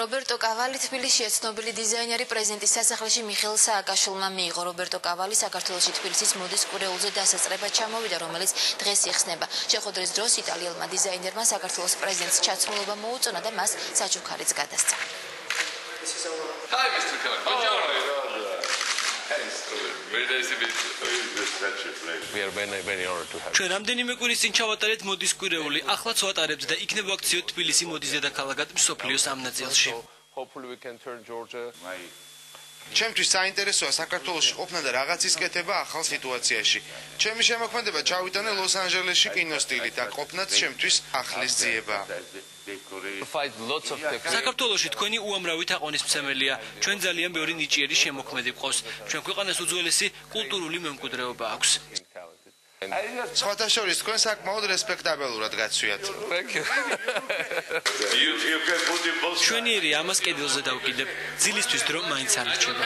რობერტო კავალი თბილისშია ცნობილი დიზაინერი პრეზიდენტის სასახლეში მიხეილ სააკაშვილმა მიიღო. რობერტო კავალი საქართველოში თბილისის მოდის კვირეულზე დასაწყებად ჩამოვიდა, რომელიც დღეს იხსნება. შეხვედრის დროს იტალიელმა დიზაინერმა საქართველოს პრეზიდენტს ჩაცმულობა მოუწონა და მას საჩუქარიც გადასცა. Hi, Mr. Cohen. Buongiorno. ჩვენ რამდენიმე კვირის წინ ჩავატარეთ მოდის კვირეული, ახლაც ვატარებთ და იქნება აქციო თბილისი მოდის დედაქალაქად მსოფლიოს ამ ნაწილში. ჩემთვის საინტერესოა საქართველოში ყოფნა და რაღაცის კეთება ახალ სიტუაციაში. ჩემი შემოქმედება ჩავიტანე ლოს-ანჯელესში კინოსტილით და ყოფნაც ჩემთვის ახლის ძიებაა. საქართველოში თქვენი უამრავი თაყვანისმცემელია. ჩვენ ძალიან ბევრი ნიჭიერი შემოქმედი გვყავს. ჩვენ ქვეყანას უძველესი კულტურული მემკვიდრეობა აქვს. სხვათა შორის თქვენ საკმაოდ რესპექტაბელურად გაცვიათ. ჩვენიერი ამას კედელზე დავკიდებ. ძილისთვის დრო მაინც არ რჩება.